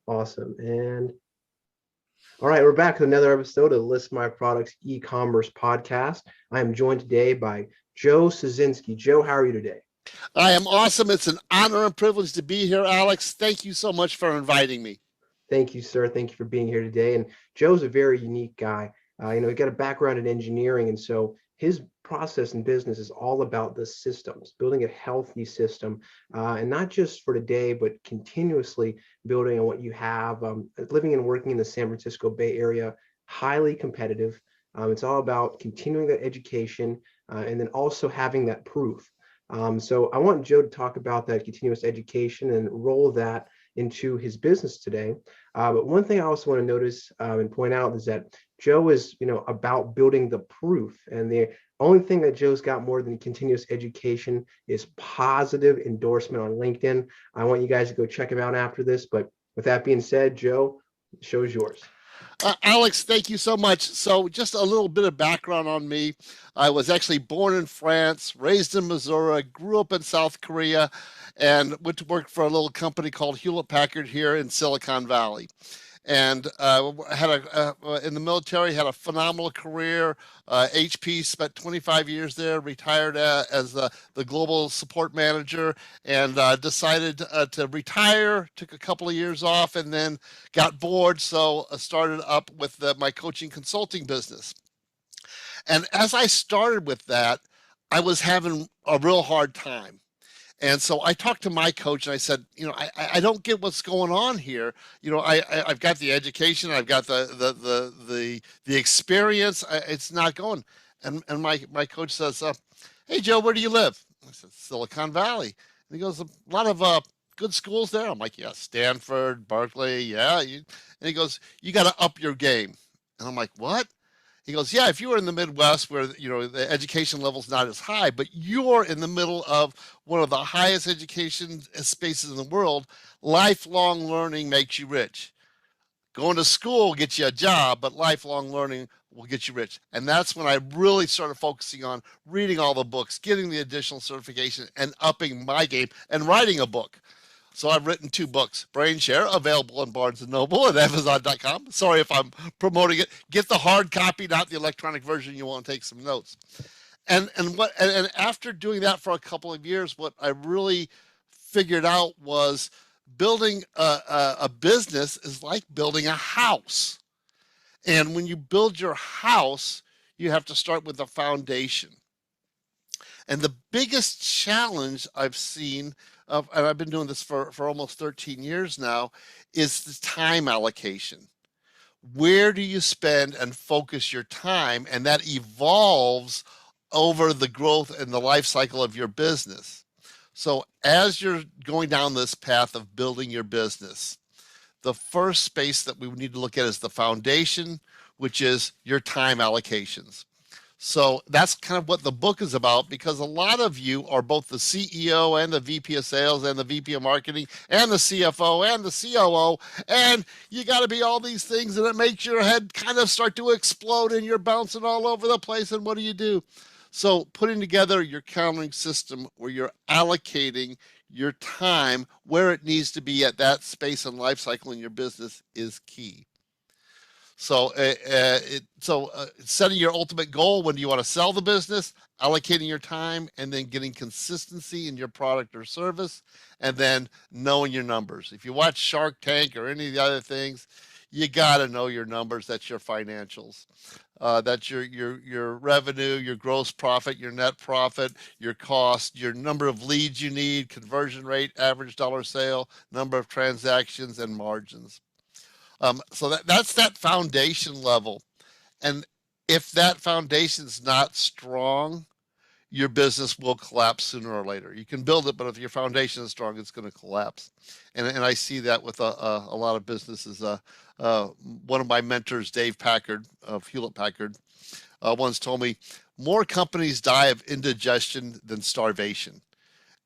Awesome. And all right, we're back with another episode of List My Products e-commerce podcast. I am joined today by Joe Szynski. Joe, how are you today? I am awesome. It's an honor and privilege to be here, Alex. Thank you so much for inviting me. Thank you, sir. Thank you for being here today. And Joe's a very unique guy. He got a background in engineering, and so his process in business is all about the systems, building a healthy system, and not just for today, but continuously building on what you have. Living and working in the San Francisco Bay Area, highly competitive. It's all about continuing that education and then also having that proof. So I want Joe to talk about that continuous education and roll that into his business today. But one thing I also want to notice and point out is that Joe is, about building the proof. And the only thing that Joe's got more than continuous education is positive endorsement on LinkedIn. I want you guys to go check him out after this. But with that being said, Joe, the show is yours. Alex, thank you so much. So just a little bit of background on me. I was actually born in France, raised in Missouri, grew up in South Korea, and went to work for a little company called Hewlett-Packard here in Silicon Valley. And had in the military, had a phenomenal career. HP spent 25 years there, retired as the global support manager, and decided to retire, took a couple of years off, and then got bored. So I started up with my coaching consulting business. And as I started with that, I was having a real hard time. And so I talked to my coach and I said, I don't get what's going on here. I've got the education, I've got the experience. It's not going. And my coach says, hey, Joe, where do you live? I said, Silicon Valley. And he goes, a lot of good schools there. I'm like, yeah, Stanford, Berkeley. Yeah. And he goes, you got to up your game. And I'm like, what? He goes, yeah, if you were in the Midwest where, the education level's not as high, but you're in the middle of one of the highest education spaces in the world, lifelong learning makes you rich. Going to school gets you a job, but lifelong learning will get you rich. And that's when I really started focusing on reading all the books, getting the additional certification, and upping my game and writing a book. So I've written 2 books, brainSHARE, available on Barnes & Noble and Amazon.com. Sorry if I'm promoting it. Get the hard copy, not the electronic version. You want to take some notes. And after doing that for a couple of years, what I really figured out was building a business is like building a house. And when you build your house, you have to start with a foundation. And the biggest challenge I've seen, and I've been doing this for almost 13 years now, is the time allocation. Where do you spend and focus your time? And that evolves over the growth and the life cycle of your business. So as you're going down this path of building your business, the first space that we need to look at is the foundation, which is your time allocations. So that's kind of what the book is about, because a lot of you are both the CEO and the VP of sales and the VP of marketing and the CFO and the COO, and you got to be all these things, and it makes your head kind of start to explode and you're bouncing all over the place. And what do? So putting together your calendaring system where you're allocating your time where it needs to be at that space and life cycle in your business is key. So, setting your ultimate goal, when do you want to sell the business, allocating your time, and then getting consistency in your product or service, and then knowing your numbers. If you watch Shark Tank or any of the other things, you got to know your numbers. That's your financials. That's your revenue, your gross profit, your net profit, your cost, your number of leads you need, conversion rate, average dollar sale, number of transactions, and margins. So that's that foundation level. And if that foundation's not strong, your business will collapse sooner or later. You can build it, but if your foundation is strong, it's going to collapse. And I see that with a lot of businesses. One of my mentors, Dave Packard of Hewlett-Packard, once told me, more companies die of indigestion than starvation.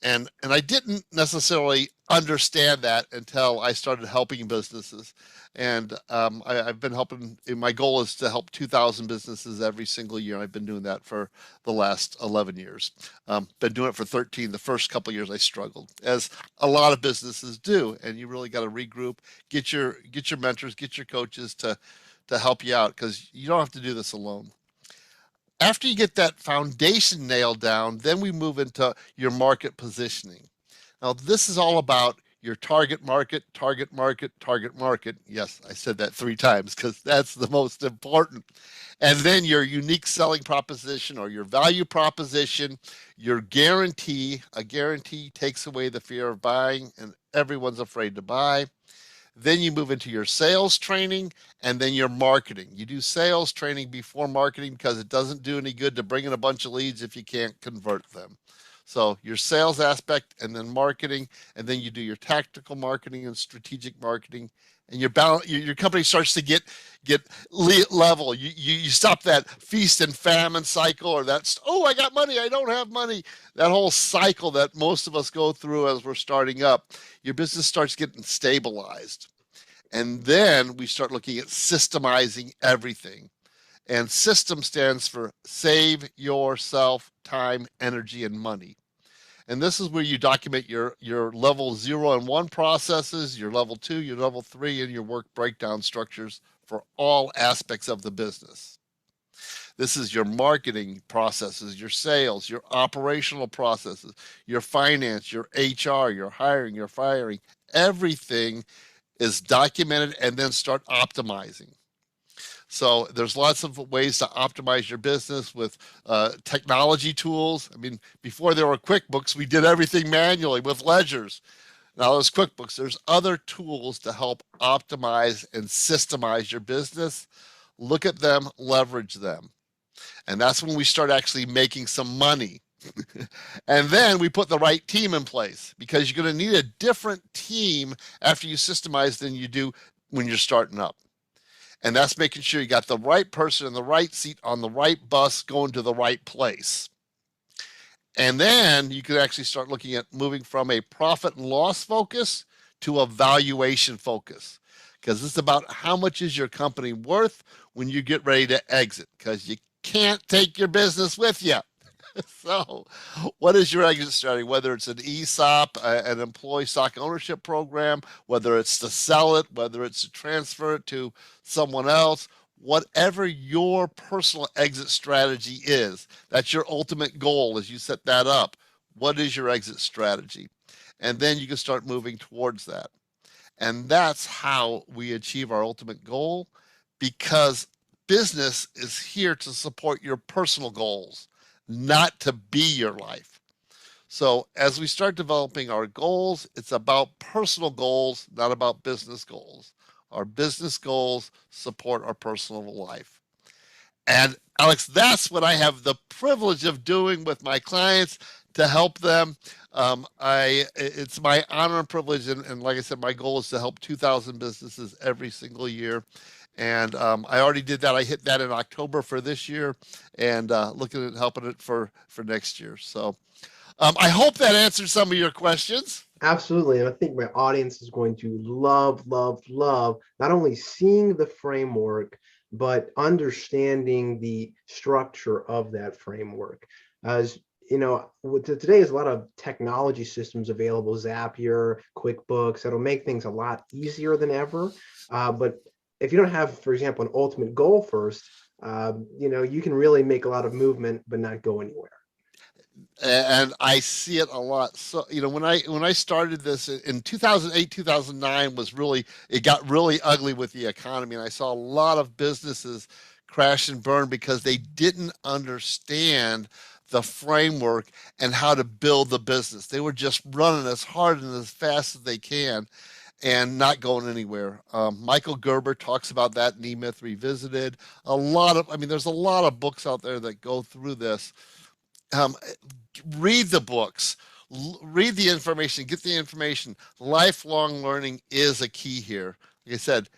And I didn't necessarily understand that until I started helping businesses. And I've been helping. My goal is to help 2,000 businesses every single year. I've been doing that for the last 11 years. Been doing it for 13. The first couple of years I struggled, as a lot of businesses do. And you really got to regroup, get your mentors, get your coaches to help you out, because you don't have to do this alone. After you get that foundation nailed down, then we move into your market positioning. Now, this is all about your target market, target market, target market. Yes, I said that 3 times because that's the most important. And then your unique selling proposition or your value proposition, your guarantee. A guarantee takes away the fear of buying, and everyone's afraid to buy. Then you move into your sales training, and then your marketing. You do sales training before marketing because it doesn't do any good to bring in a bunch of leads if you can't convert them. So your sales aspect, and then marketing, and then you do your tactical marketing and strategic marketing, and your company starts to get level. You stop that feast and famine cycle, or that's, oh, I got money, I don't have money. That whole cycle that most of us go through as we're starting up. Your business starts getting stabilized, and then we start looking at systemizing everything. And system stands for save yourself time, energy, and money. And this is where you document your level 0 and 1 processes, your level 2, your level 3, and your work breakdown structures for all aspects of the business. This is your marketing processes, your sales, your operational processes, your finance, your HR, your hiring, your firing. Everything is documented, and then start optimizing. So there's lots of ways to optimize your business with technology tools. I mean, before there were QuickBooks, we did everything manually with ledgers. Now there's QuickBooks. There's other tools to help optimize and systemize your business. Look at them, leverage them. And that's when we start actually making some money. And then we put the right team in place, because you're going to need a different team after you systemize than you do when you're starting up. And that's making sure you got the right person in the right seat on the right bus going to the right place. And then you could actually start looking at moving from a profit and loss focus to a valuation focus, because this is about how much is your company worth when you get ready to exit, because you can't take your business with you. So, what is your exit strategy? Whether it's an ESOP, an employee stock ownership program, whether it's to sell it, whether it's to transfer it to someone else, whatever your personal exit strategy is, that's your ultimate goal as you set that up. What is your exit strategy? And then you can start moving towards that. And that's how we achieve our ultimate goal, because business is here to support your personal goals, not to be your life. So as we start developing our goals, it's about personal goals, not about business goals. Our business goals support our personal life. And Alex, that's what I have the privilege of doing with my clients, to help them. It's my honor and privilege, and like I said, my goal is to help 2,000 businesses every single year. And I already did that. I hit that in October for this year, and looking at helping it for next year. So I hope that answered some of your questions. Absolutely. And I think my audience is going to love, love, love not only seeing the framework, but understanding the structure of that framework. As you know, today is a lot of technology systems available, Zapier, QuickBooks, that'll make things a lot easier than ever. But if you don't have, for example, an ultimate goal first, you can really make a lot of movement, but not go anywhere. And I see it a lot. So when I started this in 2008, 2009 was really, it got really ugly with the economy, and I saw a lot of businesses crash and burn because they didn't understand the framework and how to build the business. They were just running as hard and as fast as they can and not going anywhere. Michael Gerber talks about that in E-Myth Revisited. There's a lot of books out there that go through this. um, Read the books, read the information, get the information. Lifelong learning is a key here. Like I said,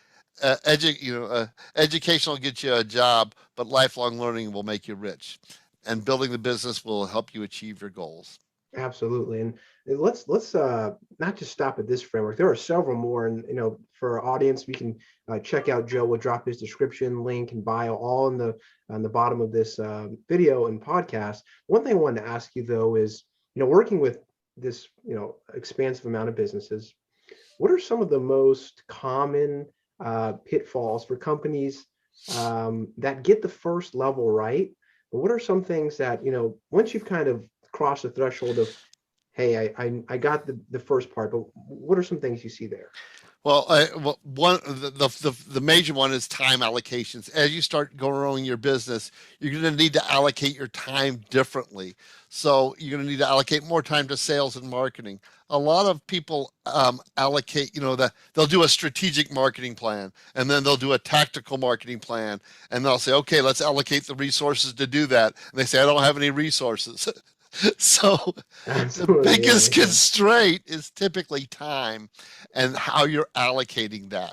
education will get you a job, but lifelong learning will make you rich, and building the business will help you achieve your goals. Absolutely. And let's not just stop at this framework. There are several more, and for our audience, we can check out Joe. We'll drop his description, link, and bio all in the on the bottom of this video and podcast. One thing I wanted to ask you though is, working with this expansive amount of businesses, what are some of the most common pitfalls for companies that get the first level right? But what are some things that, once you've kind of crossed the threshold of, hey, I got the first part, but what are some things you see there? Well, one the major one is time allocations. As you start growing your business, you're going to need to allocate your time differently. So you're going to need to allocate more time to sales and marketing. A lot of people allocate, they'll do a strategic marketing plan, and then they'll do a tactical marketing plan, and they'll say, okay, let's allocate the resources to do that. And they say, I don't have any resources. So the Absolutely, yeah, biggest makes sense. constraint is typically time and how you're allocating that.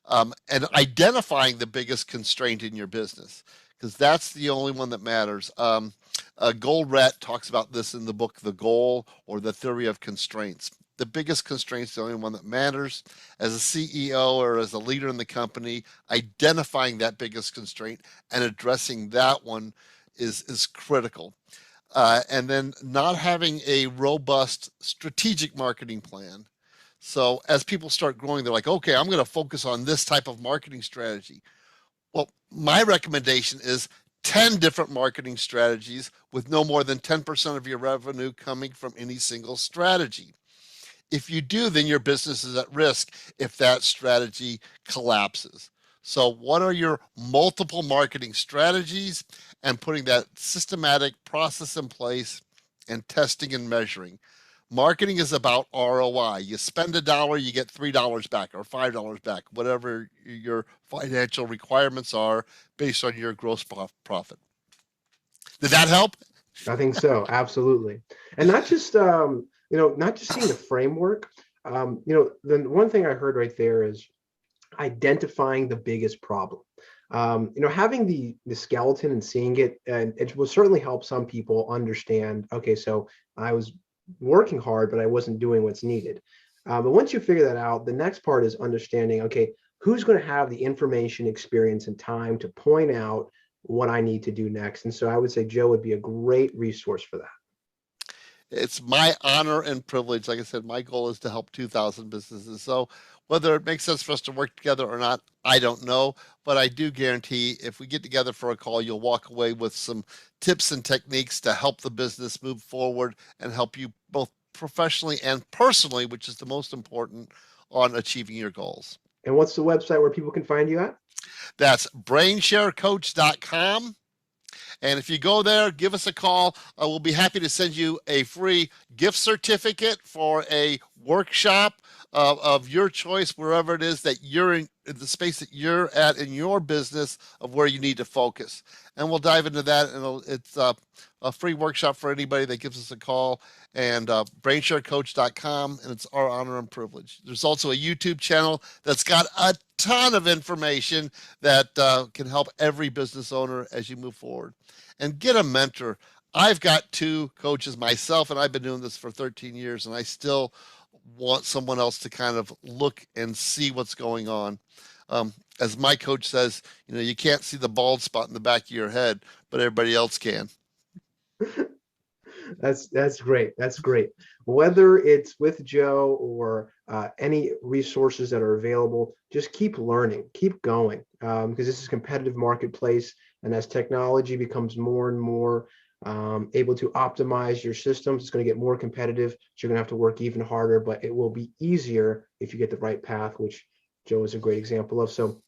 And identifying the biggest constraint in your business, because that's the only one that matters. Goldratt talks about this in the book, The Goal or the Theory of Constraints. The biggest constraint is the only one that matters. As a CEO or as a leader in the company, identifying that biggest constraint and addressing that one is critical. And then not having a robust strategic marketing plan. So as people start growing, they're like, okay, I'm going to focus on this type of marketing strategy. Well, my recommendation is 10 different marketing strategies with no more than 10% of your revenue coming from any single strategy. If you do, then your business is at risk if that strategy collapses. So, what are your multiple marketing strategies, and putting that systematic process in place and testing and measuring? Marketing is about ROI. You spend $1, you get $3 back or $5 back, whatever your financial requirements are based on your gross profit. Did that help? I think so, absolutely. And not just seeing the framework. The one thing I heard right there is identifying the biggest problem. Having the skeleton and seeing it, and it will certainly help some people understand, okay, so I was working hard, but I wasn't doing what's needed. But once you figure that out, the next part is understanding, okay, who's going to have the information, experience, and time to point out what I need to do next. And so I would say Joe would be a great resource for that. It's my honor and privilege. Like I said, my goal is to help 2,000 businesses. So whether it makes sense for us to work together or not, I don't know. But I do guarantee if we get together for a call, you'll walk away with some tips and techniques to help the business move forward and help you both professionally and personally, which is the most important, on achieving your goals. And what's the website where people can find you at? That's brainsharecoach.com. And if you go there, give us a call. We'll be happy to send you a free gift certificate for a workshop of your choice, wherever it is that you're in the space that you're at in your business of where you need to focus. And we'll dive into that. And it's a free workshop for anybody that gives us a call. And brainsharecoach.com. And it's our honor and privilege. There's also a YouTube channel that's got a ton of information that can help every business owner as you move forward. And get a mentor. I've got 2 coaches myself, and I've been doing this for 13 years, and I still want someone else to kind of look and see what's going on. As my coach says, you can't see the bald spot in the back of your head, but everybody else can. That's great. That's great. Whether it's with Joe or any resources that are available, just keep learning, keep going, because this is a competitive marketplace. And as technology becomes more and more able to optimize your systems, it's going to get more competitive. So you're going to have to work even harder, but it will be easier if you get the right path, which Joe is a great example of. So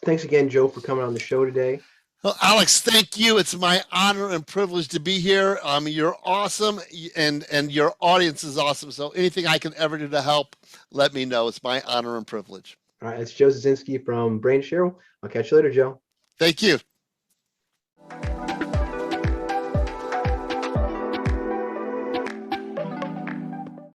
thanks again, Joe, for coming on the show today. Well, Alex, thank you. It's my honor and privilege to be here. You're awesome, and your audience is awesome. So anything I can ever do to help, let me know. It's my honor and privilege. All right, it's Joe Zazinski from BrainShare. I'll catch you later, Joe. Thank you.